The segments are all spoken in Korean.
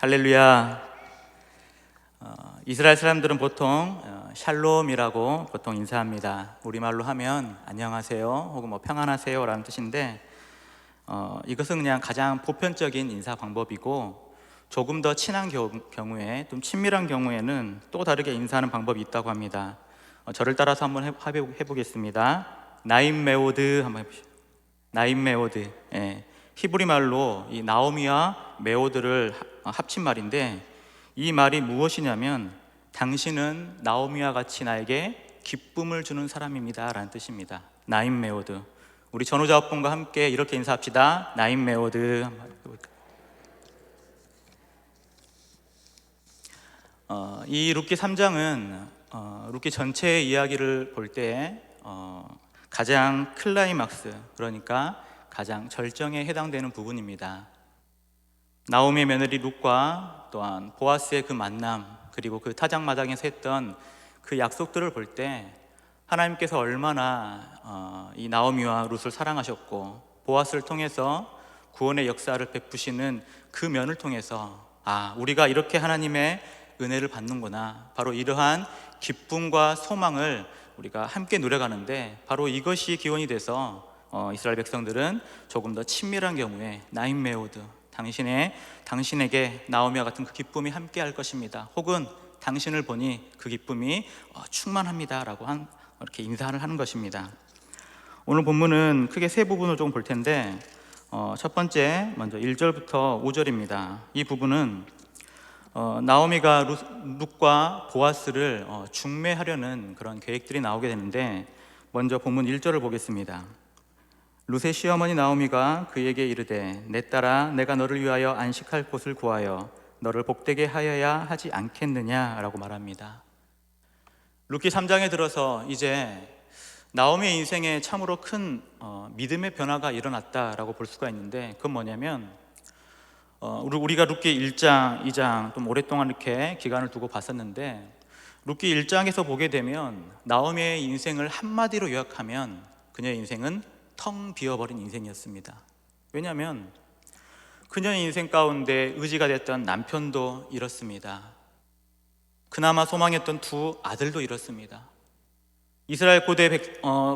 할렐루야. 이스라엘 사람들은 보통 샬롬이라고 보통 인사합니다. 우리말로 하면 안녕하세요 혹은 평안하세요 라는 뜻인데 이것은 그냥 가장 보편적인 인사 방법이고, 조금 더 친한 경우에, 좀 친밀한 경우에는 또 다르게 인사하는 방법이 있다고 합니다. 저를 따라서 한번 해보겠습니다. 나임 메오드 한번 해보시죠. 나임 메오드. 히브리 말로 이 나오미와 메오드를 합친 말인데, 이 말이 무엇이냐면 당신은 나오미와 같이 나에게 기쁨을 주는 사람입니다 라는 뜻입니다. 나임 메오드. 우리 전후자업분과 함께 이렇게 인사합시다. 나임 메오드. 이 룻기 3장은 룻기 전체의 이야기를 볼 때 가장 클라이막스, 그러니까 가장 절정에 해당되는 부분입니다. 나오미의 며느리 룻과 또한 보아스의 그 만남, 그리고 그 타작마당에서 했던 그 약속들을 볼 때 하나님께서 얼마나 이 나오미와 룻을 사랑하셨고, 보아스를 통해서 구원의 역사를 베푸시는 그 면을 통해서 우리가 이렇게 하나님의 은혜를 받는구나, 바로 이러한 기쁨과 소망을 우리가 함께 누려가는데, 바로 이것이 기원이 돼서 이스라엘 백성들은 조금 더 친밀한 경우에 나임 메오드, 당신에게 나오미와 같은 그 기쁨이 함께 할 것입니다, 혹은 당신을 보니 그 기쁨이 충만합니다 라고 이렇게 인사를 하는 것입니다. 오늘 본문은 크게 세 부분을 조금 볼 텐데, 첫 번째 먼저 1절부터 5절입니다. 이 부분은 나오미가 룻과 보아스를 중매하려는 그런 계획들이 나오게 되는데, 먼저 본문 1절을 보겠습니다. 룻의 시어머니 나오미가 그에게 이르되, 내 딸아, 내가 너를 위하여 안식할 곳을 구하여 너를 복되게 하여야 하지 않겠느냐 라고 말합니다. 룻기 3장에 들어서 이제 나오미의 인생에 참으로 큰 믿음의 변화가 일어났다라고 볼 수가 있는데, 그건 뭐냐면 우리가 룻기 1장, 2장 좀 오랫동안 이렇게 기간을 두고 봤었는데, 룻기 1장에서 보게 되면 나오미의 인생을 한마디로 요약하면 그녀의 인생은 텅 비어버린 인생이었습니다. 왜냐하면 그녀의 인생 가운데 의지가 됐던 남편도 잃었습니다. 그나마 소망했던 두 아들도 잃었습니다.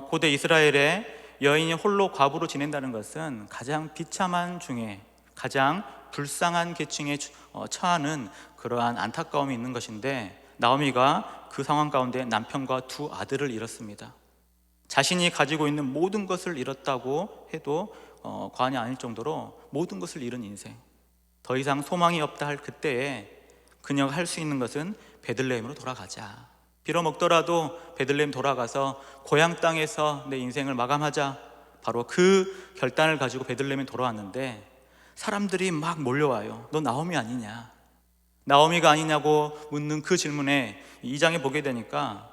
고대 이스라엘의 여인이 홀로 과부로 지낸다는 것은 가장 비참한 중에 가장 불쌍한 계층에 처하는 그러한 안타까움이 있는 것인데, 나오미가 그 상황 가운데 남편과 두 아들을 잃었습니다. 자신이 가지고 있는 모든 것을 잃었다고 해도 과언이 아닐 정도로 모든 것을 잃은 인생, 더 이상 소망이 없다 할 그때에 그녀가 할 수 있는 것은 베들레헴으로 돌아가자, 빌어먹더라도 베들레헴 돌아가서 고향 땅에서 내 인생을 마감하자, 바로 그 결단을 가지고 베들레헴에 돌아왔는데, 사람들이 막 몰려와요. 너 나오미 아니냐, 나오미가 아니냐고 묻는 그 질문에 2장에 보게 되니까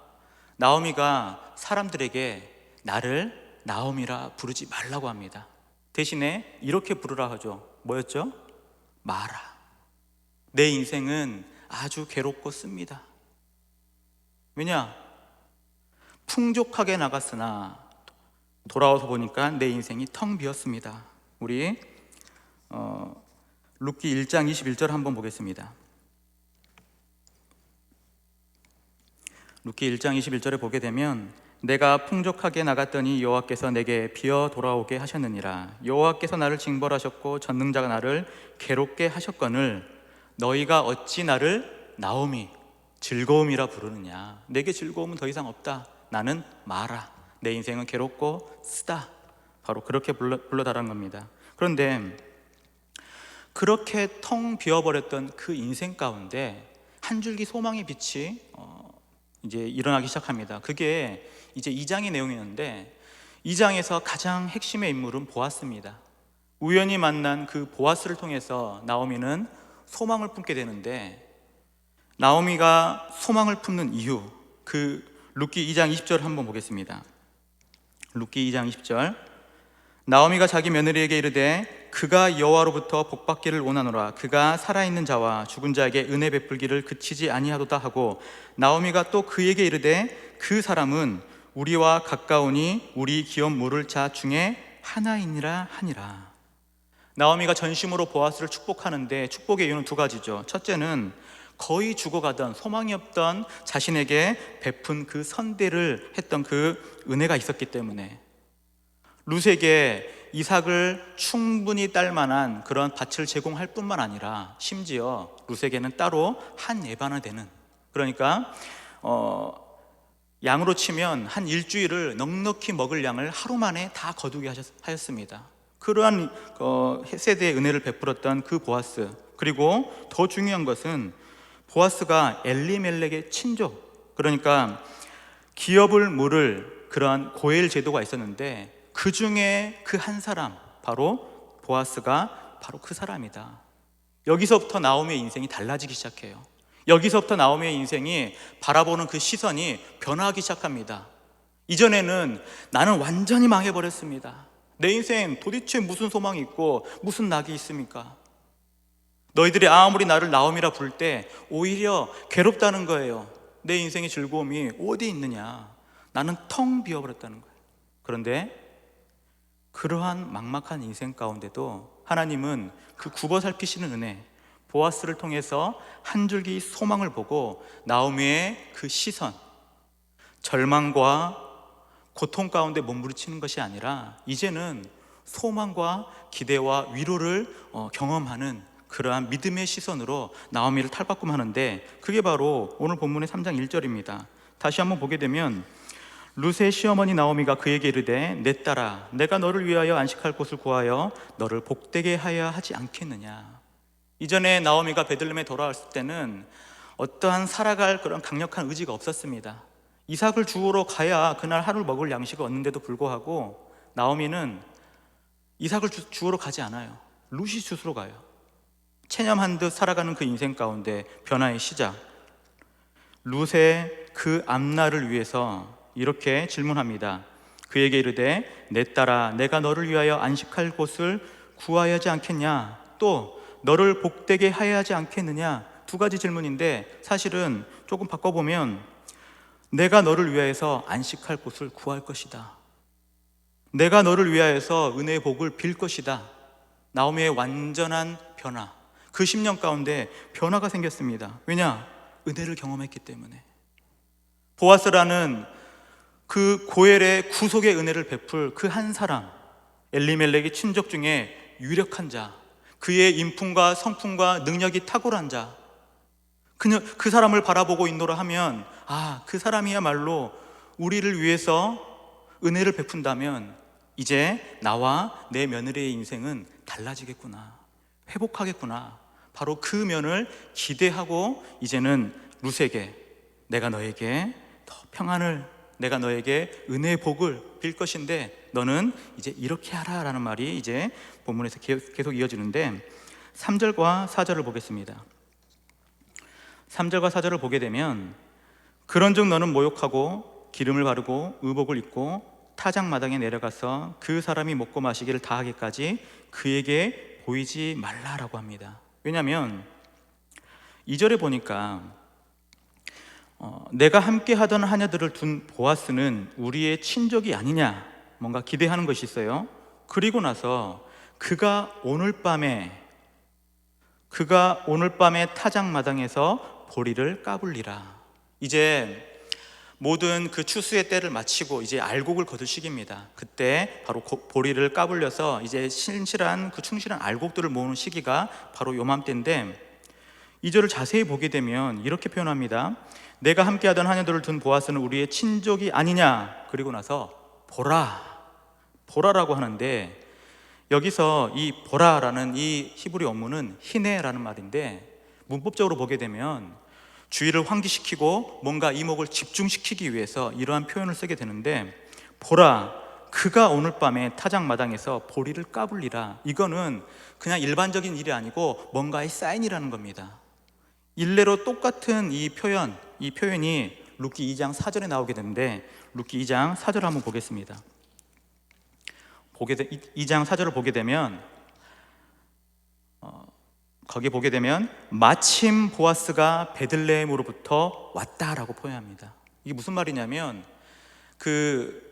나오미가 사람들에게 나를 나오미라 부르지 말라고 합니다. 대신에 이렇게 부르라 하죠. 뭐였죠? 마라. 내 인생은 아주 괴롭고 씁니다. 왜냐? 풍족하게 나갔으나 돌아와서 보니까 내 인생이 텅 비었습니다. 우리 룻기 1장 21절 한번 보겠습니다. 룻기 1장 21절에 보게 되면, 내가 풍족하게 나갔더니 여호와께서 내게 비어 돌아오게 하셨느니라. 여호와께서 나를 징벌하셨고 전능자가 나를 괴롭게 하셨거늘 너희가 어찌 나를 나오미, 즐거움이라 부르느냐. 내게 즐거움은 더 이상 없다. 나는 마라. 내 인생은 괴롭고 쓰다. 바로 그렇게 불러달라는 겁니다. 그런데 그렇게 텅 비어버렸던 그 인생 가운데 한 줄기 소망의 빛이 이제 일어나기 시작합니다. 그게 이제 2장의 내용이었는데, 2장에서 가장 핵심의 인물은 보아스입니다. 우연히 만난 그 보아스를 통해서 나오미는 소망을 품게 되는데, 나오미가 소망을 품는 이유, 그 룻기 2장 20절 한번 보겠습니다. 룻기 2장 20절. 나오미가 자기 며느리에게 이르되, 그가 여호와로부터 복받기를 원하노라. 그가 살아있는 자와 죽은 자에게 은혜 베풀기를 그치지 아니하도다 하고, 나오미가 또 그에게 이르되, 그 사람은 우리와 가까우니 우리 기업 물을 자 중에 하나이니라 하니라. 나오미가 전심으로 보아스를 축복하는데 축복의 이유는 두 가지죠. 첫째는 거의 죽어가던 소망이 없던 자신에게 베푼 그 선대를 했던 그 은혜가 있었기 때문에 룻에게 이삭을 충분히 딸 만한 그런 밭을 제공할 뿐만 아니라 심지어 룻에게는 따로 한 에바나 되는, 그러니까 양으로 치면 한 일주일을 넉넉히 먹을 양을 하루 만에 다 거두게 하였습니다. 그러한 세대의 은혜를 베풀었던 그 보아스, 그리고 더 중요한 것은 보아스가 엘리멜렉의 친족, 그러니까 기업을 물을 그러한 고엘 제도가 있었는데 그 중에 그 한 사람, 바로 보아스가 바로 그 사람이다. 여기서부터 나오미의 인생이 달라지기 시작해요. 여기서부터 나오미의 인생이 바라보는 그 시선이 변화하기 시작합니다. 이전에는 나는 완전히 망해버렸습니다. 내 인생 도대체 무슨 소망이 있고 무슨 낙이 있습니까? 너희들이 아무리 나를 나오미라 부를 때 오히려 괴롭다는 거예요. 내 인생의 즐거움이 어디 있느냐. 나는 텅 비어버렸다는 거예요. 그런데 그러한 막막한 인생 가운데도 하나님은 그 굽어 살피시는 은혜, 보아스를 통해서 한 줄기 소망을 보고 나오미의 그 시선, 절망과 고통 가운데 몸부림치는 것이 아니라 이제는 소망과 기대와 위로를 경험하는 그러한 믿음의 시선으로 나오미를 탈바꿈하는데, 그게 바로 오늘 본문의 3장 1절입니다. 다시 한번 보게 되면 룻의 시어머니 나오미가 그에게 이르되 내 딸아, 내가 너를 위하여 안식할 곳을 구하여 너를 복되게 하여야 하지 않겠느냐. 이전에 나오미가 베들레헴에 돌아왔을 때는 어떠한 살아갈 그런 강력한 의지가 없었습니다. 이삭을 주우러 가야 그날 하루 먹을 양식을 얻는데도 불구하고 나오미는 이삭을 주우러 가지 않아요. 룻이 주우러 가요. 체념한 듯 살아가는 그 인생 가운데 변화의 시작, 룻의 그 앞날을 위해서 이렇게 질문합니다. 그에게 이르되 내 딸아, 내가 너를 위하여 안식할 곳을 구하야 하지 않겠냐, 또 너를 복되게 하여야 하지 않겠느냐. 두 가지 질문인데 사실은 조금 바꿔보면 내가 너를 위하여서 안식할 곳을 구할 것이다, 내가 너를 위하여서 은혜의 복을 빌 것이다. 나오미의 완전한 변화, 그 10년 가운데 변화가 생겼습니다. 왜냐? 은혜를 경험했기 때문에. 보아스라는 그 고엘의 구속의 은혜를 베풀 그 한 사람, 엘리멜렉의 친족 중에 유력한 자, 그의 인품과 성품과 능력이 탁월한 자, 그 사람을 바라보고 있노라 하면 그 사람이야말로 우리를 위해서 은혜를 베푼다면 이제 나와 내 며느리의 인생은 달라지겠구나, 회복하겠구나. 바로 그 면을 기대하고 이제는 룻에게 내가 너에게 더 평안을, 내가 너에게 은혜의 복을 빌 것인데 너는 이제 이렇게 하라 라는 말이 이제 본문에서 계속 이어지는데 3절과 4절을 보겠습니다. 3절과 4절을 보게 되면 그런즉 너는 모욕하고 기름을 바르고 의복을 입고 타작마당에 내려가서 그 사람이 먹고 마시기를 다하기까지 그에게 보이지 말라라고 합니다. 왜냐하면 2절에 보니까 내가 함께 하던 하녀들을 둔 보아스는 우리의 친족이 아니냐, 뭔가 기대하는 것이 있어요. 그리고 나서 그가 오늘 밤에 타작마당에서 보리를 까불리라. 이제 모든 그 추수의 때를 마치고 이제 알곡을 거둘 시기입니다. 그때 바로 보리를 까불려서 이제 신실한 그 충실한 알곡들을 모으는 시기가 바로 요맘때인데, 2절을 자세히 보게 되면 이렇게 표현합니다. 내가 함께하던 하녀들을 둔 보아스는 우리의 친족이 아니냐. 그리고 나서 보라라고 하는데, 여기서 이 보라라는 이 히브리 원문은 히네라는 말인데, 문법적으로 보게 되면 주의를 환기시키고 뭔가 이목을 집중시키기 위해서 이러한 표현을 쓰게 되는데, 보라, 그가 오늘 밤에 타작마당에서 보리를 까불리라. 이거는 그냥 일반적인 일이 아니고 뭔가의 사인이라는 겁니다. 일례로 똑같은 이 표현이 룻기 2장 4절에 나오게 되는데, 룻기 2장 4절을 한번 보겠습니다. 2장 4절을 보게 되면 거기 보게 되면 마침 보아스가 베들레헴으로부터 왔다라고 표현합니다. 이게 무슨 말이냐면 그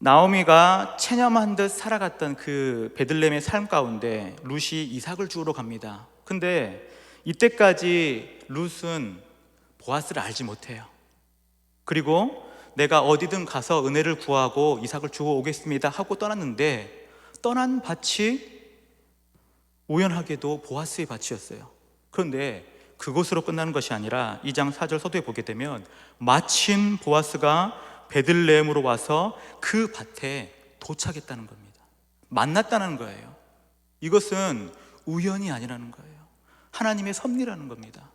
나오미가 체념한 듯 살아갔던 그 베들레헴의 삶 가운데 룻이 이삭을 주우러 갑니다. 근데 이때까지 룻은 보아스를 알지 못해요. 그리고 내가 어디든 가서 은혜를 구하고 이삭을 주워 오겠습니다 하고 떠났는데, 떠난 밭이 우연하게도 보아스의 밭이었어요. 그런데 그것으로 끝나는 것이 아니라 2장 4절 서두에 보게 되면 마침 보아스가 베들레헴으로 와서 그 밭에 도착했다는 겁니다. 만났다는 거예요. 이것은 우연이 아니라는 거예요. 하나님의 섭리라는 겁니다.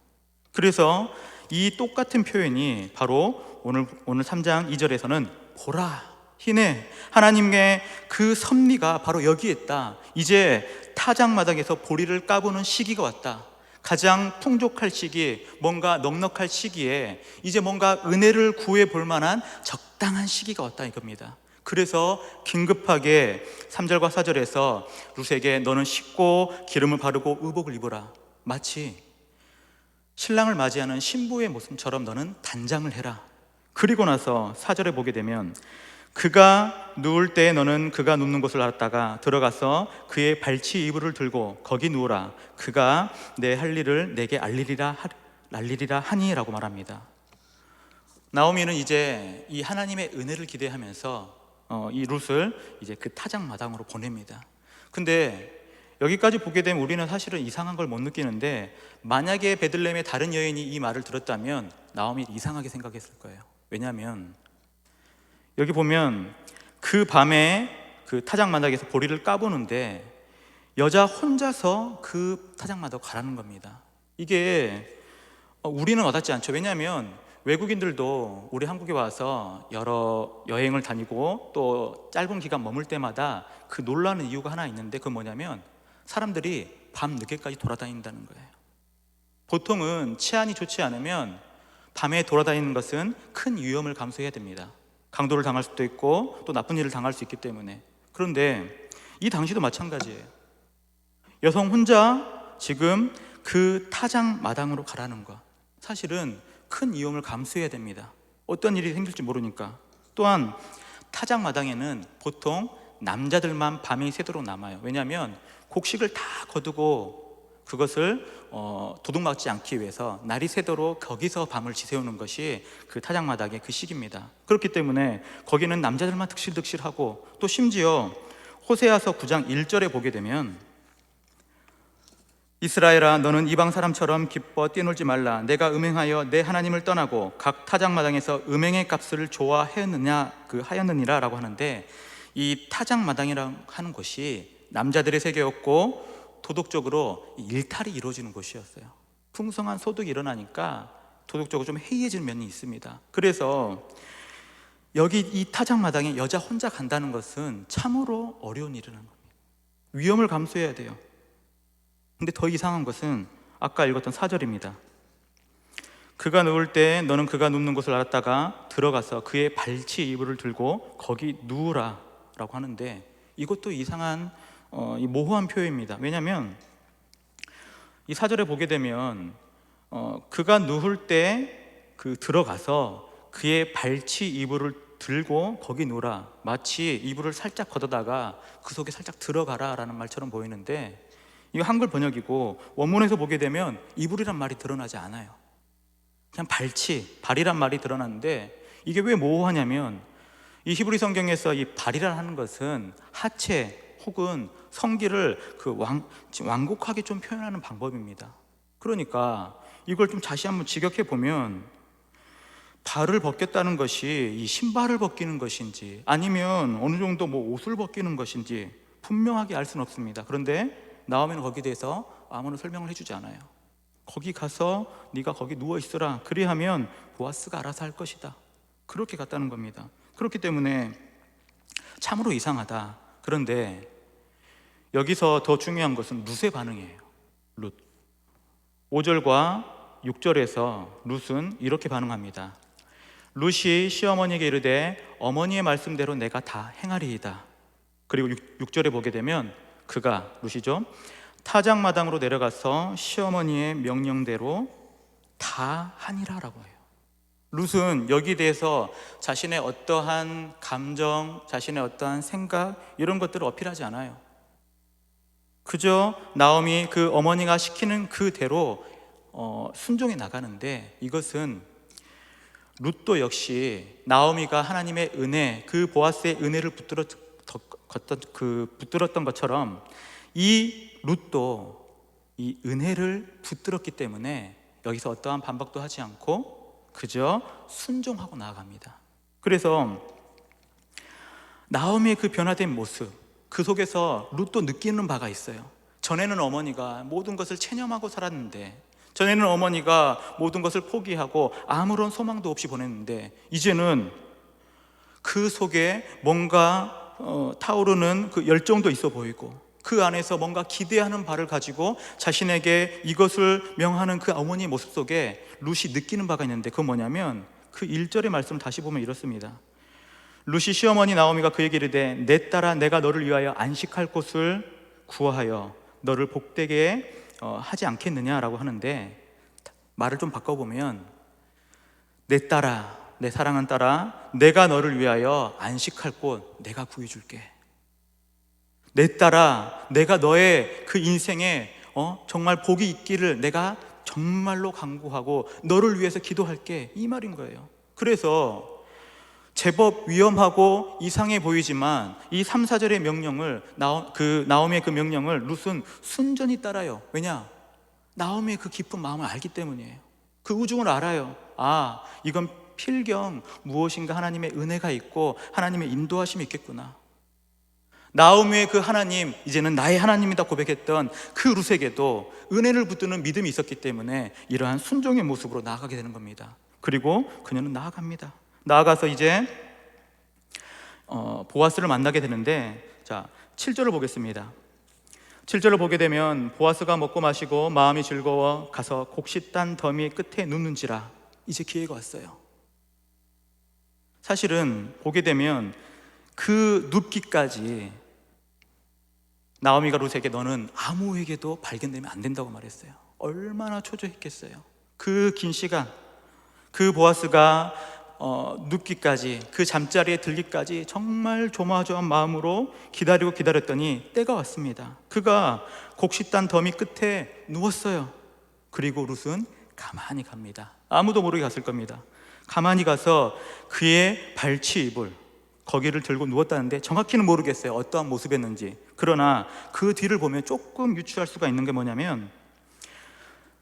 그래서 이 똑같은 표현이 바로 오늘 3장 2절에서는 보라, 희네, 하나님의 그 섭리가 바로 여기에 있다. 이제 타작마당에서 보리를 까부는 시기가 왔다. 가장 풍족할 시기, 뭔가 넉넉할 시기에 이제 뭔가 은혜를 구해 볼 만한 적당한 시기가 왔다 이겁니다. 그래서 긴급하게 3절과 4절에서 룻에게 너는 씻고 기름을 바르고 의복을 입어라. 마치 신랑을 맞이하는 신부의 모습처럼 너는 단장을 해라. 그리고 나서 4절에 보게 되면 그가 누울 때 너는 그가 눕는 곳을 알았다가 들어가서 그의 발치 이불을 들고 거기 누우라. 그가 내 할 일을 내게 알리리라 하니라고 말합니다. 나오미는 이제 이 하나님의 은혜를 기대하면서 이 룻을 이제 그 타작마당으로 보냅니다. 근데 여기까지 보게 되면 우리는 사실은 이상한 걸 못 느끼는데, 만약에 베들레헴의 다른 여인이 이 말을 들었다면 나오미 이상하게 생각했을 거예요. 왜냐하면 여기 보면 그 밤에 그 타작마당에서 보리를 까보는데 여자 혼자서 그 타작마당 가라는 겁니다. 이게 우리는 와닿지 않죠. 왜냐하면 외국인들도 우리 한국에 와서 여러 여행을 다니고 또 짧은 기간 머물 때마다 그 놀라는 이유가 하나 있는데, 그건 뭐냐면 사람들이 밤 늦게까지 돌아다닌다는 거예요. 보통은 치안이 좋지 않으면 밤에 돌아다니는 것은 큰 위험을 감수해야 됩니다. 강도를 당할 수도 있고 또 나쁜 일을 당할 수 있기 때문에. 그런데 이 당시도 마찬가지예요. 여성 혼자 지금 그 타작 마당으로 가라는 것, 사실은 큰 위험을 감수해야 됩니다. 어떤 일이 생길지 모르니까. 또한 타작 마당에는 보통 남자들만 밤이 새도록 남아요. 왜냐하면 곡식을 다 거두고 그것을 도둑맞지 않기 위해서 날이 새도록 거기서 밤을 지새우는 것이 그 타작마당의 그 시기입니다. 그렇기 때문에 거기는 남자들만 득실득실하고, 또 심지어 호세아서 9장 1절에 보게 되면 이스라엘아 너는 이방 사람처럼 기뻐 뛰놀지 말라. 내가 음행하여 내 하나님을 떠나고 각 타작마당에서 음행의 값을 하였느니라 라고 하는데, 이 타작마당이라고 하는 곳이 남자들의 세계였고 도덕적으로 일탈이 이루어지는 곳이었어요. 풍성한 소득이 일어나니까 도덕적으로 좀 해이해지는 면이 있습니다. 그래서 여기 이 타작마당에 여자 혼자 간다는 것은 참으로 어려운 일이라는 겁니다. 위험을 감수해야 돼요. 근데 더 이상한 것은 아까 읽었던 4절입니다. 그가 누울 때 너는 그가 눕는 곳을 알았다가 들어가서 그의 발치 이불을 들고 거기 누우라 라고 하는데, 이것도 이상한 이 모호한 표현입니다. 왜냐하면 이 4절에 보게 되면 그가 누울 때 그 들어가서 그의 발치 이불을 들고 거기 누우라, 마치 이불을 살짝 걷어다가 그 속에 살짝 들어가라 라는 말처럼 보이는데, 이거 한글 번역이고 원문에서 보게 되면 이불이란 말이 드러나지 않아요. 그냥 발이란 말이 드러나는데, 이게 왜 모호하냐면 이 히브리 성경에서 이 발이라 하는 것은 하체 혹은 성기를 완곡하게 좀 표현하는 방법입니다. 그러니까 이걸 좀 다시 한번 직역해 보면 발을 벗겼다는 것이 이 신발을 벗기는 것인지 아니면 어느 정도 옷을 벗기는 것인지 분명하게 알 수는 없습니다. 그런데 나오면 거기에 대해서 아무런 설명을 해주지 않아요. 거기 가서 네가 거기 누워 있으라, 그리하면 보아스가 알아서 할 것이다, 그렇게 갔다는 겁니다. 그렇기 때문에 참으로 이상하다. 그런데 여기서 더 중요한 것은 룻의 반응이에요. 룻 5절과 6절에서 룻은 이렇게 반응합니다. 룻이 시어머니에게 이르되 어머니의 말씀대로 내가 다 행하리이다. 그리고 6절에 보게 되면 그가, 룻이죠, 타작마당으로 내려가서 시어머니의 명령대로 다 하니라 라고 해요. 룻은 여기에 대해서 자신의 어떠한 감정, 자신의 어떠한 생각 이런 것들을 어필하지 않아요. 그저 나오미 그 어머니가 시키는 그대로 순종해 나가는데, 이것은 룻도 역시 나오미가 하나님의 은혜, 그 보아스의 은혜를 붙들었던 것처럼 이 룻도 이 은혜를 붙들었기 때문에 여기서 어떠한 반박도 하지 않고 그저 순종하고 나아갑니다. 그래서 나오미의 그 변화된 모습, 그 속에서 룻도 느끼는 바가 있어요. 전에는 어머니가 모든 것을 체념하고 살았는데, 전에는 어머니가 모든 것을 포기하고 아무런 소망도 없이 보냈는데, 이제는 그 속에 뭔가 타오르는 그 열정도 있어 보이고, 그 안에서 뭔가 기대하는 바를 가지고 자신에게 이것을 명하는 그 어머니의 모습 속에 룻이 느끼는 바가 있는데, 그건 뭐냐면 그 1절의 말씀을 다시 보면 이렇습니다. 룻이 시어머니 나오미가 그에게 이르되 내 딸아 내가 너를 위하여 안식할 곳을 구하여 너를 복되게 하지 않겠느냐라고 하는데, 말을 좀 바꿔보면 내 딸아, 내 사랑한 딸아, 내가 너를 위하여 안식할 곳 내가 구해줄게. 내 딸아, 내가 너의 그 인생에 정말 복이 있기를 내가 정말로 간구하고 너를 위해서 기도할게, 이 말인 거예요. 그래서 제법 위험하고 이상해 보이지만 이 3, 4절의 명령을 나오미의 그 명령을 룻은 순전히 따라요. 왜냐? 나오미의 그 깊은 마음을 알기 때문이에요. 그 우중을 알아요. 아, 이건 필경 무엇인가 하나님의 은혜가 있고 하나님의 인도하심이 있겠구나. 나오미의 그 하나님, 이제는 나의 하나님이다 고백했던 그 룻에게도 은혜를 붙드는 믿음이 있었기 때문에 이러한 순종의 모습으로 나아가게 되는 겁니다. 그리고 그녀는 나아갑니다. 나아가서 이제 보아스를 만나게 되는데, 자 7절을 보겠습니다. 7절을 보게 되면 보아스가 먹고 마시고 마음이 즐거워 가서 곡식 단 더미 끝에 눕는지라. 이제 기회가 왔어요. 사실은 보게 되면 그 눕기까지 나오미가 룻에게 너는 아무에게도 발견되면 안 된다고 말했어요. 얼마나 초조했겠어요. 그 긴 시간, 그 보아스가 눕기까지, 그 잠자리에 들기까지 정말 조마조마한 마음으로 기다렸더니 때가 왔습니다. 그가 곡식단 더미 끝에 누웠어요. 그리고 룻은 가만히 갑니다. 아무도 모르게 갔을 겁니다. 가만히 가서 그의 발치 이불, 거기를 들고 누웠다는데 정확히는 모르겠어요, 어떠한 모습이었는지. 그러나 그 뒤를 보면 조금 유추할 수가 있는 게 뭐냐면,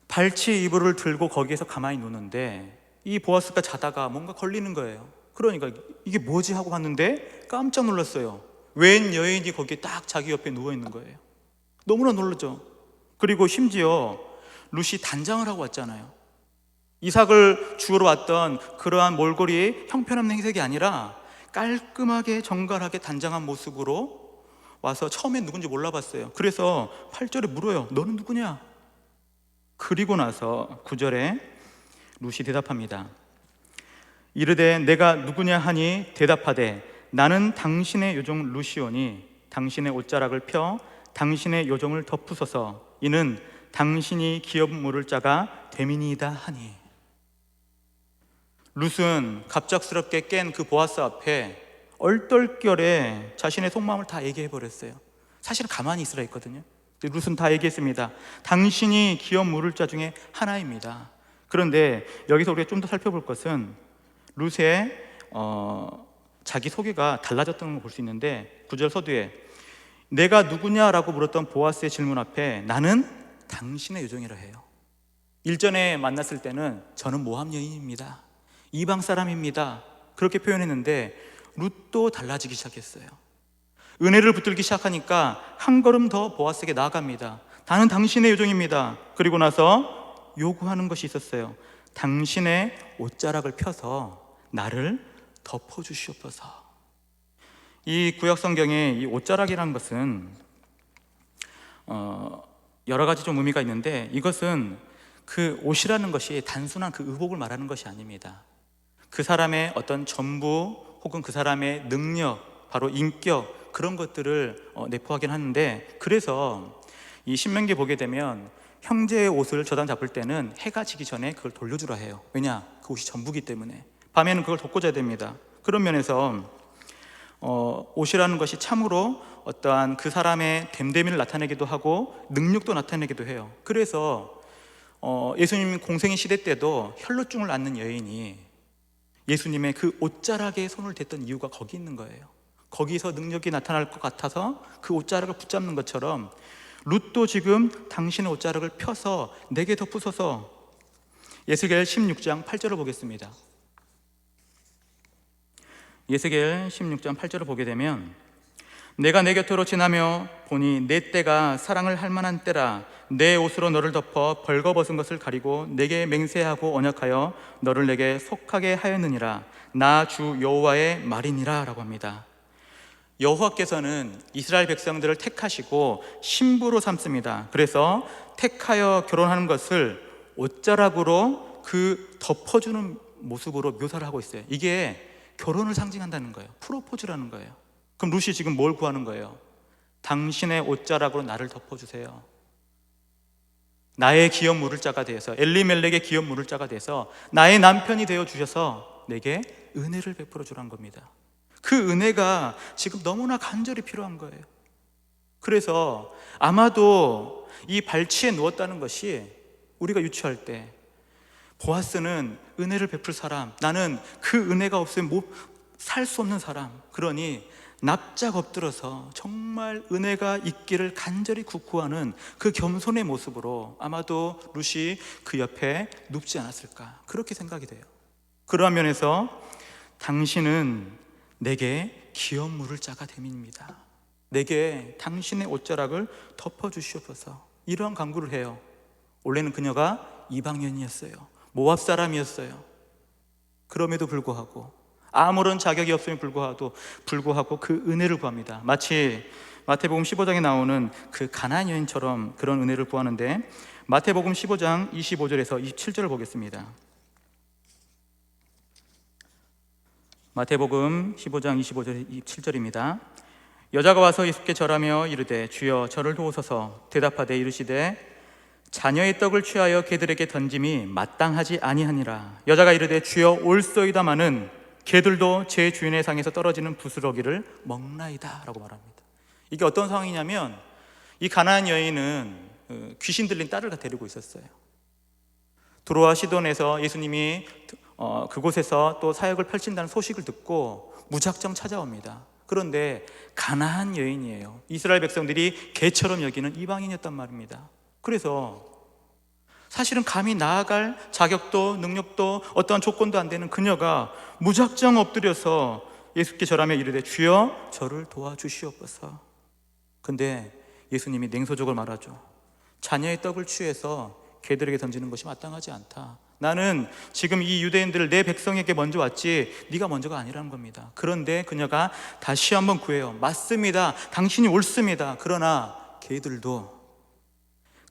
발치 이불을 들고 거기에서 가만히 누는데 이 보아스가 자다가 뭔가 걸리는 거예요. 그러니까 이게 뭐지 하고 봤는데 깜짝 놀랐어요. 웬 여인이 거기에 딱 자기 옆에 누워 있는 거예요. 너무나 놀랐죠. 그리고 심지어 룻이 단장을 하고 왔잖아요. 이삭을 주우러 왔던 그러한 몰골이 형편없는 행색이 아니라 깔끔하게 정갈하게 단장한 모습으로 와서 처음엔 누군지 몰라봤어요. 그래서 8절에 물어요. 너는 누구냐? 그리고 나서 9절에 룻이 대답합니다. 이르되 내가 누구냐 하니 대답하되 나는 당신의 요종 룻이오니 당신의 옷자락을 펴 당신의 요종을 덮으소서. 이는 당신이 기업 물을 자가 됨이니이다 하니. 룻은 갑작스럽게 깬 그 보아스 앞에 얼떨결에 자신의 속마음을 다 얘기해버렸어요. 사실은 가만히 있으라 했거든요. 룻은 다 얘기했습니다. 당신이 기업 물을 자 중에 하나입니다. 그런데 여기서 우리가 좀 더 살펴볼 것은 룻의 자기 소개가 달라졌던 걸 볼 수 있는데, 9절 서두에 내가 누구냐라고 물었던 보아스의 질문 앞에 나는 당신의 요종이라 해요. 일전에 만났을 때는 저는 모함 여인입니다, 이방 사람입니다, 그렇게 표현했는데 룻도 달라지기 시작했어요. 은혜를 붙들기 시작하니까 한 걸음 더 보아스에게 나아갑니다. 나는 당신의 요종입니다. 그리고 나서 요구하는 것이 있었어요. 당신의 옷자락을 펴서 나를 덮어주시옵소서. 이 구약 성경에 이 옷자락이라는 것은 여러 가지 좀 의미가 있는데, 이것은 그 옷이라는 것이 단순한 그 의복을 말하는 것이 아닙니다. 그 사람의 어떤 전부 혹은 그 사람의 능력, 바로 인격, 그런 것들을 내포하긴 하는데, 그래서 이 신명기 보게 되면 형제의 옷을 저당 잡을 때는 해가 지기 전에 그걸 돌려주라 해요. 왜냐? 그 옷이 전부기 때문에. 밤에는 그걸 덮고 자야 됩니다. 그런 면에서 옷이라는 것이 참으로 어떠한 그 사람의 됨됨이를 나타내기도 하고 능력도 나타내기도 해요. 그래서 예수님 공생의 시대 때도 혈루증을 앓는 여인이 예수님의 그 옷자락에 손을 댔던 이유가 거기 있는 거예요. 거기서 능력이 나타날 것 같아서 그 옷자락을 붙잡는 것처럼 룻도 지금 당신의 옷자락을 펴서 내게 덮으소서. 에스겔 16장 8절을 보겠습니다. 에스겔 16장 8절을 보게 되면 내가 내 곁으로 지나며 보니 내 때가 사랑을 할 만한 때라. 내 옷으로 너를 덮어 벌거벗은 것을 가리고 내게 맹세하고 언약하여 너를 내게 속하게 하였느니라. 나 주 여호와의 말이니라 라고 합니다. 여호와께서는 이스라엘 백성들을 택하시고 신부로 삼습니다. 그래서 택하여 결혼하는 것을 옷자락으로 그 덮어주는 모습으로 묘사를 하고 있어요. 이게 결혼을 상징한다는 거예요. 프로포즈라는 거예요. 그럼 룻이 지금 뭘 구하는 거예요? 당신의 옷자락으로 나를 덮어주세요. 나의 기업 물을 자가 되어서, 엘리멜렉의 기업 물을 자가 돼서 나의 남편이 되어 주셔서 내게 은혜를 베풀어 주란 겁니다. 그 은혜가 지금 너무나 간절히 필요한 거예요. 그래서 아마도 이 발치에 누웠다는 것이 우리가 유추할 때 보아스는 은혜를 베풀 사람, 나는 그 은혜가 없으면 살 수 없는 사람, 그러니 납작 엎드려서 정말 은혜가 있기를 간절히 구하는 그 겸손의 모습으로 아마도 룻이 그 옆에 눕지 않았을까, 그렇게 생각이 돼요. 그러한 면에서 당신은 내게 기업 물을 자가 됨입니다. 내게 당신의 옷자락을 덮어주시옵소서. 이러한 간구를 해요. 원래는 그녀가 이방인이었어요. 모압 사람이었어요. 그럼에도 불구하고 아무런 자격이 없음에 불구하고 그 은혜를 구합니다. 마치 마태복음 15장에 나오는 그 가나안 여인처럼 그런 은혜를 구하는데, 마태복음 15장 25절에서 27절을 보겠습니다. 마태복음 15장 25절 27절입니다. 여자가 와서 예수께 절하며 이르되 주여 저를 도우소서. 대답하되 이르시되 자녀의 떡을 취하여 개들에게 던짐이 마땅하지 아니하니라. 여자가 이르되 주여 올소이다마는 개들도 제 주인의 상에서 떨어지는 부스러기를 먹나이다 라고 말합니다. 이게 어떤 상황이냐면, 이 가나안 여인은 귀신 들린 딸을 데리고 있었어요. 두로와 시돈에서 예수님이 그곳에서 또 사역을 펼친다는 소식을 듣고 무작정 찾아옵니다. 그런데 가나안 여인이에요. 이스라엘 백성들이 개처럼 여기는 이방인이었단 말입니다. 그래서 사실은 감히 나아갈 자격도 능력도 어떠한 조건도 안 되는 그녀가 무작정 엎드려서 예수께 절하며 이르되 주여 저를 도와주시옵소서. 근데 예수님이 냉소적으로 말하죠. 자녀의 떡을 취해서 개들에게 던지는 것이 마땅하지 않다. 나는 지금 이 유대인들을 내 백성에게 먼저 왔지 네가 먼저가 아니라는 겁니다. 그런데 그녀가 다시 한번 구해요. 맞습니다. 당신이 옳습니다. 그러나 개들도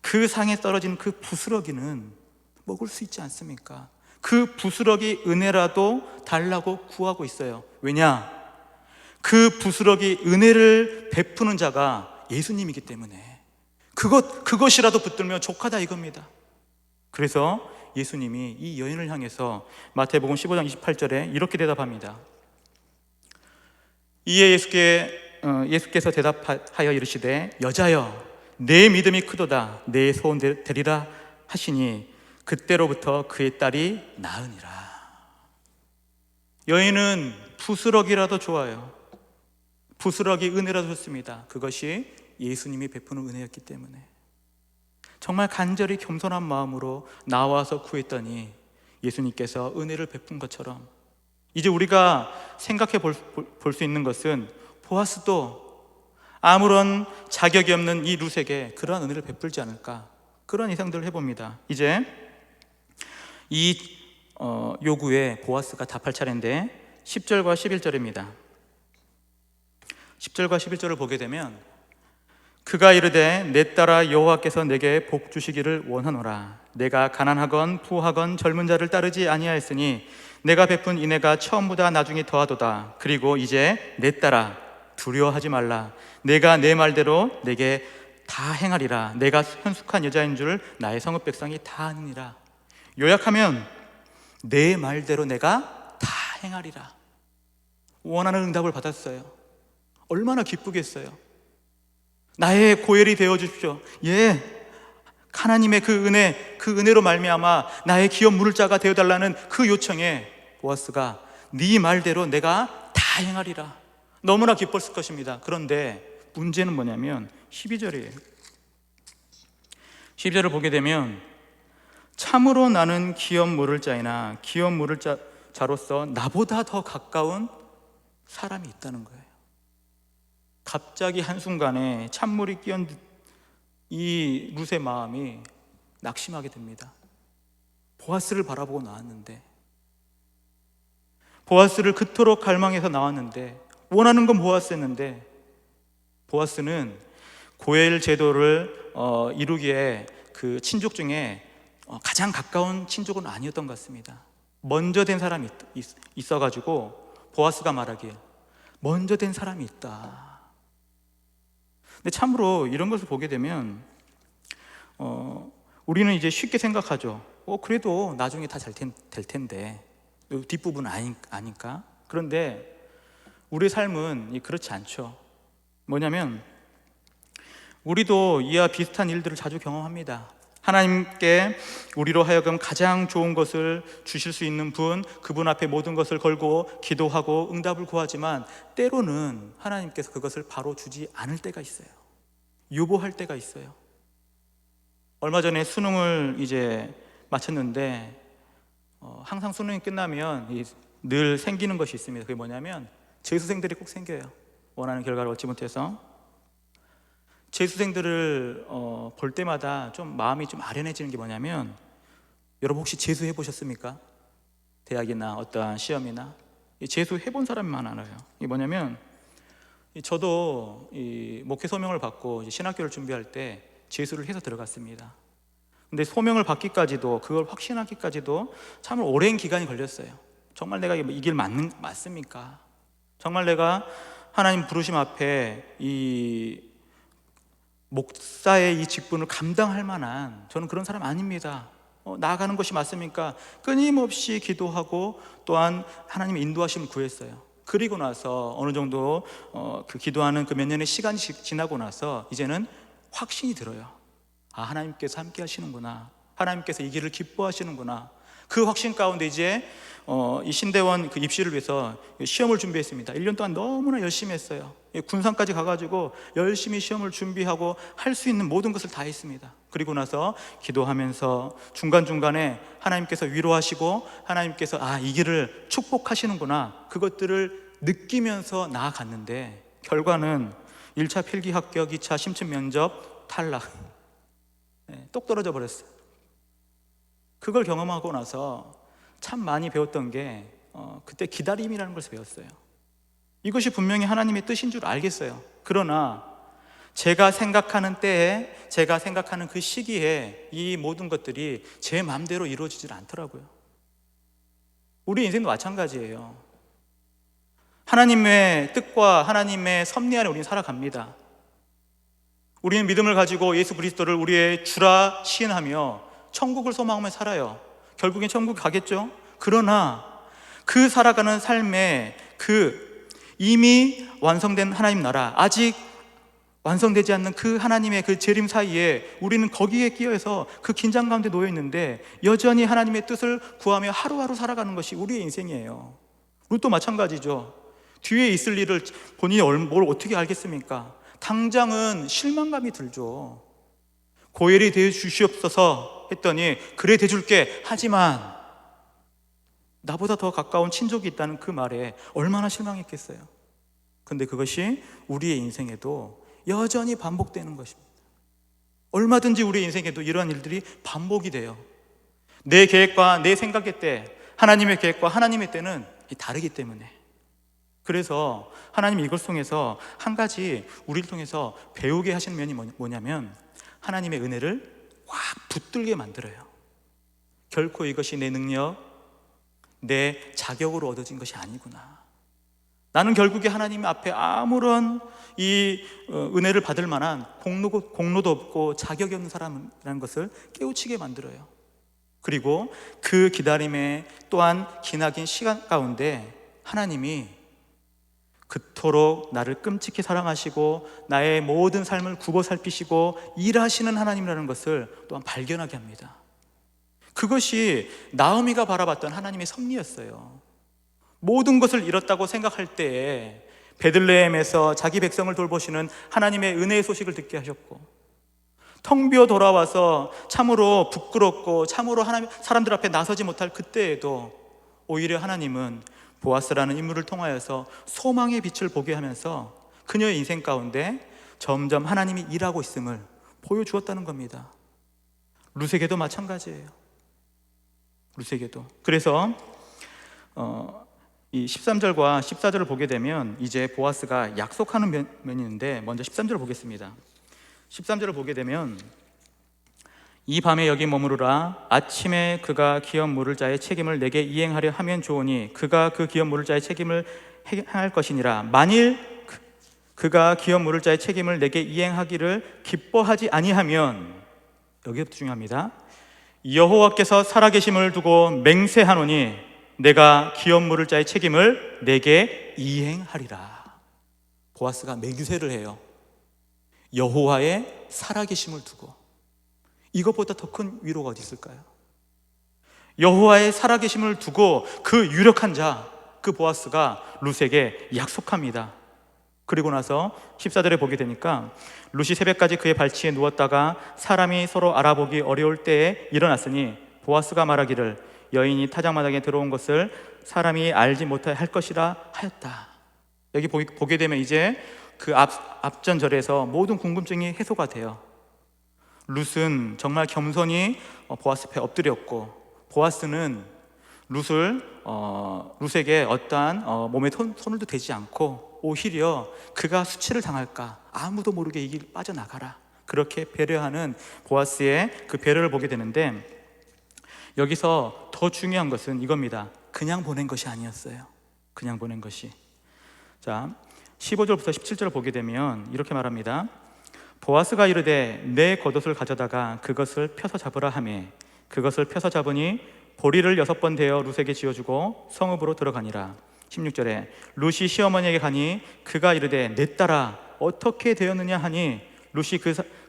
그 상에 떨어진 그 부스러기는 먹을 수 있지 않습니까? 그 부스러기 은혜라도 달라고 구하고 있어요. 왜냐? 그 부스러기 은혜를 베푸는 자가 예수님이기 때문에 그것이라도 붙들면 족하다 이겁니다. 그래서 예수님이 이 여인을 향해서 마태복음 15장 28절에 이렇게 대답합니다. 이에 예수께서 대답하여 이르시되 여자여 내 믿음이 크도다. 내 소원 되리라 하시니 그때로부터 그의 딸이 나으니라. 여인은 부스러기라도 좋아요. 부스러기 은혜라도 좋습니다. 그것이 예수님이 베푸는 은혜였기 때문에 정말 간절히 겸손한 마음으로 나와서 구했더니 예수님께서 은혜를 베푼 것처럼 이제 우리가 생각해 볼 수 있는 것은 보아스도 아무런 자격이 없는 이 룻에게 그러한 은혜를 베풀지 않을까, 그런 예상들을 해봅니다. 이제 이 요구에 보아스가 답할 차례인데 10절과 11절입니다. 10절과 11절을 보게 되면 그가 이르되 내 딸아 여호와께서 내게 복 주시기를 원하노라. 내가 가난하건 부하건 젊은 자를 따르지 아니하였으니 내가 베푼 인애가 처음보다 나중에 더하도다. 그리고 이제 내 딸아 두려워하지 말라. 내가 내 말대로 내게 다 행하리라. 내가 현숙한 여자인 줄 나의 성읍 백성이 다 아느니라. 요약하면 내 말대로 내가 다 행하리라. 원하는 응답을 받았어요. 얼마나 기쁘겠어요. 나의 고엘이 되어 주십시오. 하나님의 그 은혜로 말미암아 나의 기업 물을 자가 되어 달라는 그 요청에 보아스가 네 말대로 내가 다 행하리라. 너무나 기뻤을 것입니다. 그런데 문제는 뭐냐면 12절이에요. 12절을 보게 되면 참으로 나는 기업 물을 자이나 기업 물을 자로서 나보다 더 가까운 사람이 있다는 거예요. 갑자기 한순간에 찬물이 끼얹은 이 룻의 마음이 낙심하게 됩니다. 보아스를 바라보고 나왔는데, 보아스를 그토록 갈망해서 나왔는데, 원하는 건 보아스였는데, 보아스는 고엘 제도를 이루기에 그 친족 중에 가장 가까운 친족은 아니었던 것 같습니다. 먼저 된 사람이 있어가지고 보아스가 말하기에 먼저 된 사람이 있다. 근데 참으로 이런 것을 보게 되면 우리는 이제 쉽게 생각하죠. 그래도 나중에 다 잘 될 텐데, 뒷부분은 아니까. 그런데 우리의 삶은 그렇지 않죠. 뭐냐면 우리도 이와 비슷한 일들을 자주 경험합니다. 하나님께 우리로 하여금 가장 좋은 것을 주실 수 있는 분, 그분 앞에 모든 것을 걸고 기도하고 응답을 구하지만 때로는 하나님께서 그것을 바로 주지 않을 때가 있어요. 유보할 때가 있어요. 얼마 전에 수능을 이제 마쳤는데 항상 수능이 끝나면 늘 생기는 것이 있습니다. 그게 뭐냐면 재수생들이 꼭 생겨요. 원하는 결과를 얻지 못해서. 재수생들을 볼 때마다 좀 마음이 좀 아련해지는 게 뭐냐면, 여러분 혹시 재수해 보셨습니까? 대학이나 어떠한 시험이나 재수해 본 사람만 알아요. 이게 뭐냐면, 저도 이 목회 소명을 받고 이제 신학교를 준비할 때 재수를 해서 들어갔습니다. 근데 소명을 받기까지도, 그걸 확신하기까지도 참 오랜 기간이 걸렸어요. 정말 내가 이 길 맞습니까? 정말 내가 하나님 부르심 앞에 이 목사의 이 직분을 감당할 만한, 저는 그런 사람 아닙니다. 나아가는 것이 맞습니까? 끊임없이 기도하고 또한 하나님의 인도하심을 구했어요. 그리고 나서 어느 정도 그 기도하는 그 몇 년의 시간이 지나고 나서 이제는 확신이 들어요. 하나님께서 함께 하시는구나. 하나님께서 이 길을 기뻐하시는구나. 그 확신 가운데 이제 이 신대원 그 입시를 위해서 시험을 준비했습니다. 1년 동안 너무나 열심히 했어요. 군산까지 가가지고 열심히 시험을 준비하고 할 수 있는 모든 것을 다 했습니다. 그리고 나서 기도하면서 중간중간에 하나님께서 위로하시고 하나님께서 이 길을 축복하시는구나, 그것들을 느끼면서 나아갔는데 결과는 1차 필기 합격, 2차 심층 면접 탈락. 똑 떨어져 버렸어요. 그걸 경험하고 나서 참 많이 배웠던 게 그때 기다림이라는 것을 배웠어요. 이것이 분명히 하나님의 뜻인 줄 알겠어요. 그러나 제가 생각하는 때에, 제가 생각하는 그 시기에 이 모든 것들이 제 마음대로 이루어지질 않더라고요. 우리 인생도 마찬가지예요. 하나님의 뜻과 하나님의 섭리 안에 우리는 살아갑니다. 우리는 믿음을 가지고 예수 그리스도를 우리의 주라 시인하며 천국을 소망하며 살아요. 결국엔 천국 가겠죠? 그러나 그 살아가는 삶에 그 이미 완성된 하나님 나라, 아직 완성되지 않는 그 하나님의 그 재림 사이에 우리는 거기에 끼어서 그 긴장 가운데 놓여 있는데 여전히 하나님의 뜻을 구하며 하루하루 살아가는 것이 우리의 인생이에요. 우리도 마찬가지죠. 뒤에 있을 일을 본인이 뭘 어떻게 알겠습니까? 당장은 실망감이 들죠. 고엘이 되어 주시옵소서 했더니 그래 대줄게, 하지만 나보다 더 가까운 친족이 있다는 그 말에 얼마나 실망했겠어요. 근데 그것이 우리의 인생에도 여전히 반복되는 것입니다. 얼마든지 우리의 인생에도 이러한 일들이 반복이 돼요. 내 계획과 내 생각의 때, 하나님의 계획과 하나님의 때는 다르기 때문에. 그래서 하나님이 이걸 통해서 한 가지 우리를 통해서 배우게 하시는 면이 뭐냐면, 하나님의 은혜를 확 붙들게 만들어요. 결코 이것이 내 능력, 내 자격으로 얻어진 것이 아니구나. 나는 결국에 하나님 앞에 아무런 이 은혜를 받을 만한 공로도 없고 자격이 없는 사람이라는 것을 깨우치게 만들어요. 그리고 그 기다림에 또한 기나긴 시간 가운데 하나님이 그토록 나를 끔찍히 사랑하시고 나의 모든 삶을 굽어 살피시고 일하시는 하나님이라는 것을 또한 발견하게 합니다. 그것이 나오미가 바라봤던 하나님의 섭리였어요. 모든 것을 잃었다고 생각할 때에 베들레헴에서 자기 백성을 돌보시는 하나님의 은혜의 소식을 듣게 하셨고, 텅 비어 돌아와서 참으로 부끄럽고 참으로 사람들 앞에 나서지 못할 그때에도 오히려 하나님은 보아스라는 인물을 통하여서 소망의 빛을 보게 하면서 그녀의 인생 가운데 점점 하나님이 일하고 있음을 보여주었다는 겁니다. 룻에게도 마찬가지예요. 룻에게도. 그래서 이 13절과 14절을 보게 되면 이제 보아스가 약속하는 면이 있는데, 먼저 13절을 보겠습니다. 13절을 보게 되면 이 밤에 여기 머무르라. 아침에 그가 기업 물을 자의 책임을 내게 이행하려 하면 좋으니 그가 그 기업 물을 자의 책임을 행할 것이니라. 만일 그가 기업 물을 자의 책임을 내게 이행하기를 기뻐하지 아니하면, 여기부터 중요합니다. 여호와께서 살아계심을 두고 맹세하노니 내가 기업 물을 자의 책임을 내게 이행하리라. 보아스가 맹세를 해요. 여호와의 살아계심을 두고. 이것보다 더 큰 위로가 어디 있을까요? 여호와의 살아계심을 두고 그 유력한 자, 그 보아스가 룻에게 약속합니다. 그리고 나서 14절에 보게 되니까 룻이 새벽까지 그의 발치에 누웠다가 사람이 서로 알아보기 어려울 때에 일어났으니 보아스가 말하기를 여인이 타작마당에 들어온 것을 사람이 알지 못할 것이라 하였다. 여기 보게 되면 이제 그 앞전 절에서 모든 궁금증이 해소가 돼요. 룻은 정말 겸손히 보아스 앞에 엎드렸고, 보아스는 룻에게 어떠한 몸에 손을도 대지 않고 오히려 그가 수치를 당할까 아무도 모르게 이 길 빠져나가라, 그렇게 배려하는 보아스의 그 배려를 보게 되는데, 여기서 더 중요한 것은 이겁니다. 그냥 보낸 것이 아니었어요. 그냥 보낸 것이. 자, 15절부터 17절을 보게 되면 이렇게 말합니다. 보아스가 이르되 내 겉옷을 가져다가 그것을 펴서 잡으라 하매 그것을 펴서 잡으니 보리를 6번 대어 룻에게 지어주고 성읍으로 들어가니라. 16절에 룻이 시어머니에게 가니 그가 이르되 내 딸아 어떻게 되었느냐 하니 룻이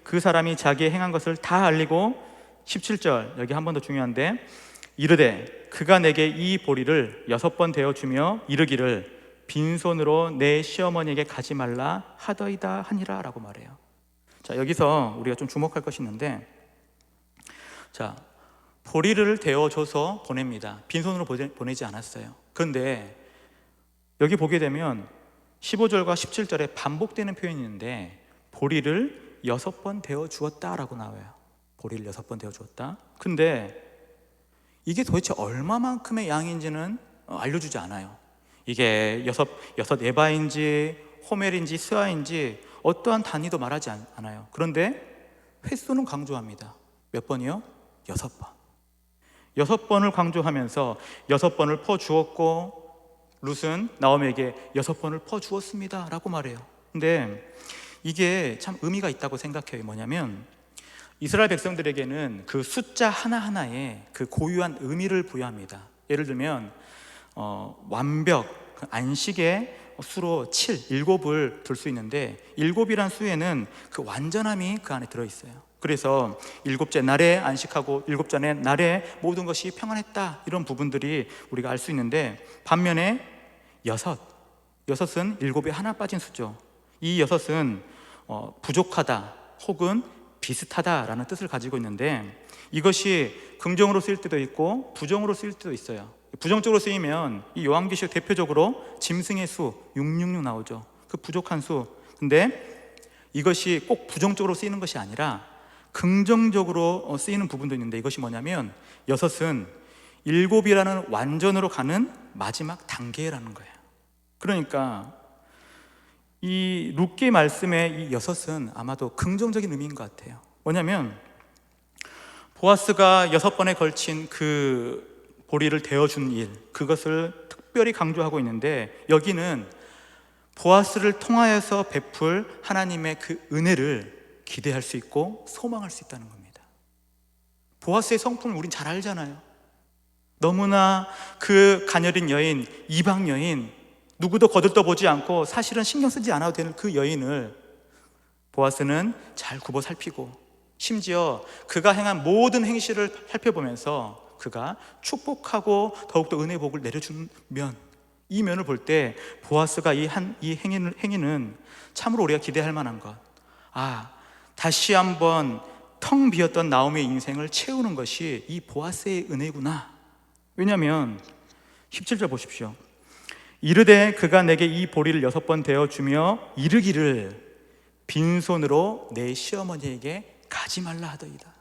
그 사람이 자기의 행한 것을 다 알리고, 17절 여기 한 번 더 중요한데, 이르되 그가 내게 이 보리를 6번 대어 주며 이르기를 빈손으로 내 시어머니에게 가지 말라 하더이다 하니라 라고 말해요. 자, 여기서 우리가 좀 주목할 것이 있는데, 자, 보리를 데워줘서 보냅니다. 빈손으로 보내지 않았어요. 그런데 여기 보게 되면 15절과 17절에 반복되는 표현이 있는데, 보리를 6번 데워 주었다라고 나와요. 보리를 6번 데워 주었다. 근데 이게 도대체 얼마만큼의 양인지는 알려주지 않아요. 이게 여섯 에바인지 호멜인지 스아인지 어떠한 단위도 말하지 않아요. 그런데 횟수는 강조합니다. 몇 번이요? 6번. 6번을 강조하면서 6번을 퍼주었고, 룻은 나오미에게 6번을 퍼주었습니다 라고 말해요. 근데 이게 참 의미가 있다고 생각해요. 뭐냐면 이스라엘 백성들에게는 그 숫자 하나하나에 그 고유한 의미를 부여합니다. 예를 들면 완벽, 안식의 수로 7, 7을 둘 수 있는데, 7이란 수에는 그 완전함이 그 안에 들어있어요. 그래서 7째 날에 안식하고 7째 날에 모든 것이 평안했다, 이런 부분들이 우리가 알 수 있는데, 반면에 6은 7에 하나 빠진 수죠. 이 6은 부족하다 혹은 비슷하다라는 뜻을 가지고 있는데, 이것이 긍정으로 쓰일 때도 있고 부정으로 쓰일 때도 있어요. 부정적으로 쓰이면 이 요한계시록 대표적으로 짐승의 수 666 나오죠. 그 부족한 수. 근데 이것이 꼭 부정적으로 쓰이는 것이 아니라 긍정적으로 쓰이는 부분도 있는데, 이것이 뭐냐면 6은 7이라는 완전으로 가는 마지막 단계라는 거예요. 그러니까 이 룻기 말씀의 이 6은 아마도 긍정적인 의미인 것 같아요. 뭐냐면 보아스가 6번에 걸친 그 보리를 데워준 일, 그것을 특별히 강조하고 있는데, 여기는 보아스를 통하여서 베풀 하나님의 그 은혜를 기대할 수 있고 소망할 수 있다는 겁니다. 보아스의 성품을 우린 잘 알잖아요. 너무나 그 가녀린 여인, 이방 여인, 누구도 거들떠보지 않고 사실은 신경 쓰지 않아도 되는 그 여인을 보아스는 잘 굽어 살피고, 심지어 그가 행한 모든 행실을 살펴보면서 그가 축복하고 더욱더 은혜의 복을 내려주는 면, 이 면을 볼 때 보아스가 이 행위는 참으로 우리가 기대할 만한 것, 다시 한번 텅 비었던 나오미의 인생을 채우는 것이 이 보아스의 은혜구나. 왜냐하면 17절 보십시오. 이르되 그가 내게 이 보리를 6번 되어 주며 이르기를 빈손으로 내 시어머니에게 가지 말라 하더이다.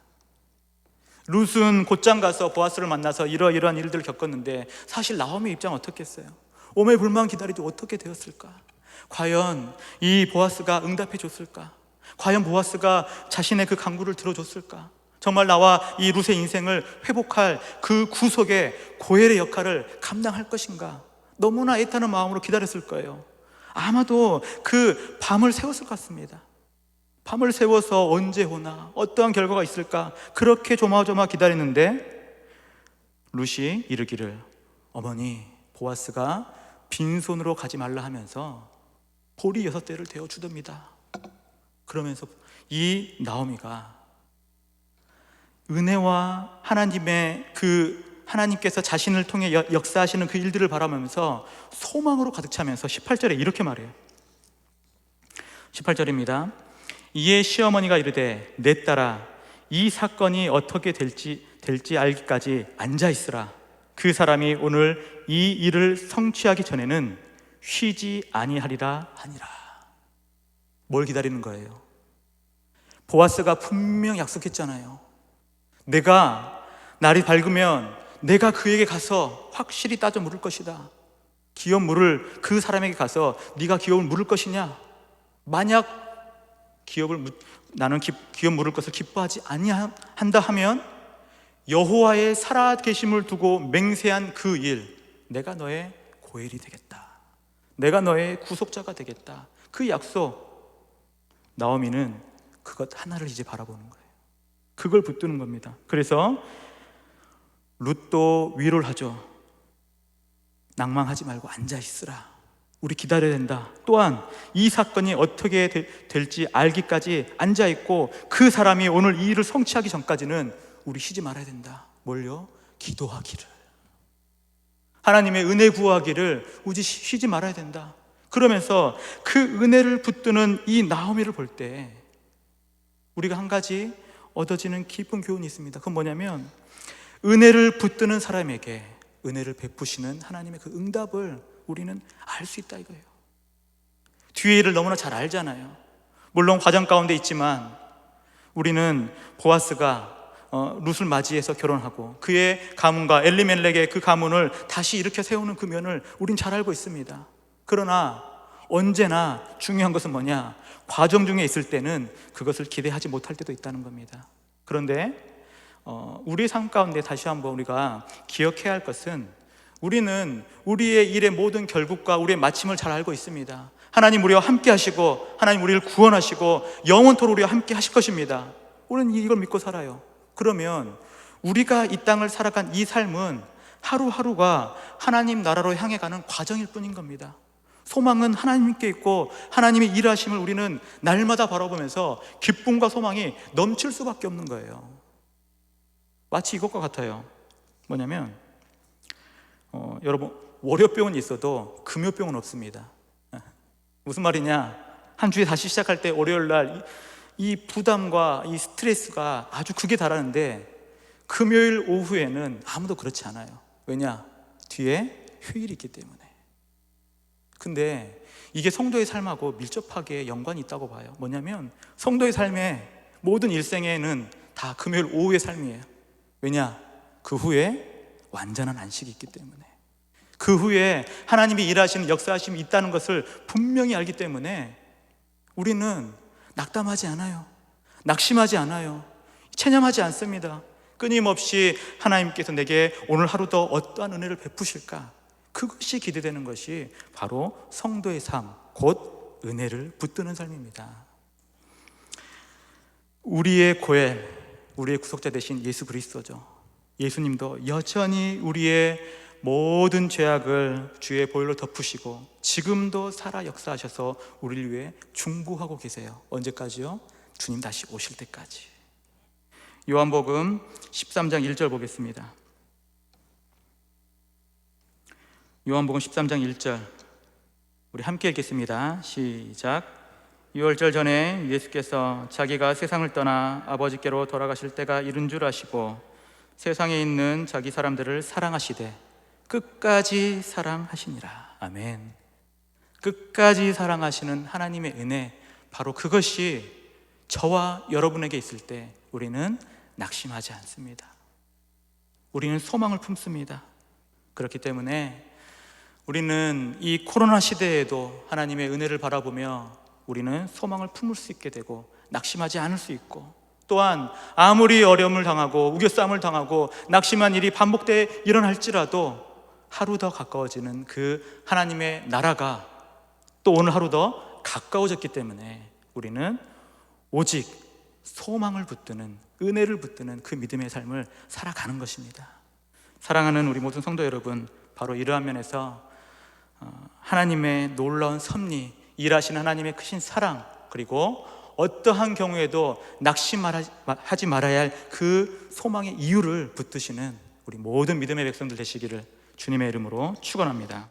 룻은 곧장 가서 보아스를 만나서 이러이러한 일들을 겪었는데, 사실 나오미의 입장은 어떻겠어요? 오매불망 기다리도 어떻게 되었을까? 과연 이 보아스가 응답해 줬을까? 과연 보아스가 자신의 그 간구를 들어줬을까? 정말 나와 이 룻의 인생을 회복할 그 구속의 고엘의 역할을 감당할 것인가? 너무나 애타는 마음으로 기다렸을 거예요. 아마도 그 밤을 세웠을 것 같습니다. 밤을 세워서 언제 오나, 어떠한 결과가 있을까, 그렇게 조마조마 기다리는데 룻이 이르기를, 어머니, 보아스가 빈손으로 가지 말라 하면서 보리 6대를 되어 주답니다. 그러면서 이 나오미가 은혜와 하나님께서 자신을 통해 역사하시는 그 일들을 바라보면서 소망으로 가득 차면서 18절에 이렇게 말해요. 18절입니다. 이에 시어머니가 이르되 내 딸아, 이 사건이 어떻게 될지 알기까지 앉아있으라. 그 사람이 오늘 이 일을 성취하기 전에는 쉬지 아니하리라 하니라. 뭘 기다리는 거예요? 보아스가 분명 약속했잖아요. 내가 날이 밝으면 내가 그에게 가서 확실히 따져 물을 것이다. 기업 물을 그 사람에게 가서 네가 기업을 물을 것이냐? 만약 나는 기업 물을 것을 기뻐하지 아니한다 하면 여호와의 살아계심을 두고 맹세한 그 일, 내가 너의 고엘이 되겠다. 내가 너의 구속자가 되겠다. 그 약속, 나오미는 그것 하나를 이제 바라보는 거예요. 그걸 붙드는 겁니다. 그래서 룻도 위로를 하죠. 낭망하지 말고 앉아있으라. 우리 기다려야 된다. 또한 이 사건이 어떻게 될지 알기까지 앉아있고, 그 사람이 오늘 이 일을 성취하기 전까지는 우리 쉬지 말아야 된다. 뭘요? 기도하기를, 하나님의 은혜 구하기를 우리 쉬지 말아야 된다. 그러면서 그 은혜를 붙드는 이 나오미를 볼 때 우리가 한 가지 얻어지는 깊은 교훈이 있습니다. 그건 뭐냐면, 은혜를 붙드는 사람에게 은혜를 베푸시는 하나님의 그 응답을 우리는 알 수 있다 이거예요. 뒤의 일을 너무나 잘 알잖아요. 물론 과정 가운데 있지만 우리는 보아스가 룻을 맞이해서 결혼하고 그의 가문과 엘리멜렉의 그 가문을 다시 일으켜 세우는 그 면을 우린 잘 알고 있습니다. 그러나 언제나 중요한 것은 뭐냐? 과정 중에 있을 때는 그것을 기대하지 못할 때도 있다는 겁니다. 그런데 우리의 삶 가운데 다시 한번 우리가 기억해야 할 것은, 우리는 우리의 일의 모든 결국과 우리의 마침을 잘 알고 있습니다. 하나님 우리와 함께 하시고, 하나님 우리를 구원하시고 영원토록 우리와 함께 하실 것입니다. 우리는 이걸 믿고 살아요. 그러면 우리가 이 땅을 살아간 이 삶은 하루하루가 하나님 나라로 향해 가는 과정일 뿐인 겁니다. 소망은 하나님께 있고 하나님의 일하심을 우리는 날마다 바라보면서 기쁨과 소망이 넘칠 수밖에 없는 거예요. 마치 이것과 같아요. 뭐냐면 여러분, 월요병은 있어도 금요병은 없습니다. 무슨 말이냐? 한 주에 다시 시작할 때 월요일 날 이 부담과 이 스트레스가 아주 극에 달하는데, 금요일 오후에는 아무도 그렇지 않아요. 왜냐? 뒤에 휴일이 있기 때문에. 근데 이게 성도의 삶하고 밀접하게 연관이 있다고 봐요. 뭐냐면 성도의 삶의 모든 일생에는 다 금요일 오후의 삶이에요. 왜냐? 그 후에 완전한 안식이 있기 때문에, 그 후에 하나님이 일하시는 역사하심이 있다는 것을 분명히 알기 때문에 우리는 낙담하지 않아요. 낙심하지 않아요. 체념하지 않습니다. 끊임없이 하나님께서 내게 오늘 하루도 어떠한 은혜를 베푸실까, 그것이 기대되는 것이 바로 성도의 삶, 곧 은혜를 붙드는 삶입니다. 우리의 고엘, 우리의 구속자 되신 예수 그리스도죠. 예수님도 여전히 우리의 모든 죄악을 주의 보혈로 덮으시고 지금도 살아 역사하셔서 우리를 위해 중보하고 계세요. 언제까지요? 주님 다시 오실 때까지. 요한복음 13장 1절 보겠습니다. 요한복음 13장 1절 우리 함께 읽겠습니다. 시작. 6월절 전에 예수께서 자기가 세상을 떠나 아버지께로 돌아가실 때가 이른 줄 아시고 세상에 있는 자기 사람들을 사랑하시되 끝까지 사랑하시니라. 아멘. 끝까지 사랑하시는 하나님의 은혜, 바로 그것이 저와 여러분에게 있을 때 우리는 낙심하지 않습니다. 우리는 소망을 품습니다. 그렇기 때문에 우리는 이 코로나 시대에도 하나님의 은혜를 바라보며 우리는 소망을 품을 수 있게 되고 낙심하지 않을 수 있고, 또한 아무리 어려움을 당하고 우겨싸움을 당하고 낙심한 일이 반복돼 일어날지라도 하루 더 가까워지는 그 하나님의 나라가 또 오늘 하루 더 가까워졌기 때문에 우리는 오직 소망을 붙드는, 은혜를 붙드는 그 믿음의 삶을 살아가는 것입니다. 사랑하는 우리 모든 성도 여러분, 바로 이러한 면에서 하나님의 놀라운 섭리, 일하시는 하나님의 크신 사랑, 그리고 어떠한 경우에도 낙심하지 말아야 할 그 소망의 이유를 붙드시는 우리 모든 믿음의 백성들 되시기를 주님의 이름으로 축원합니다.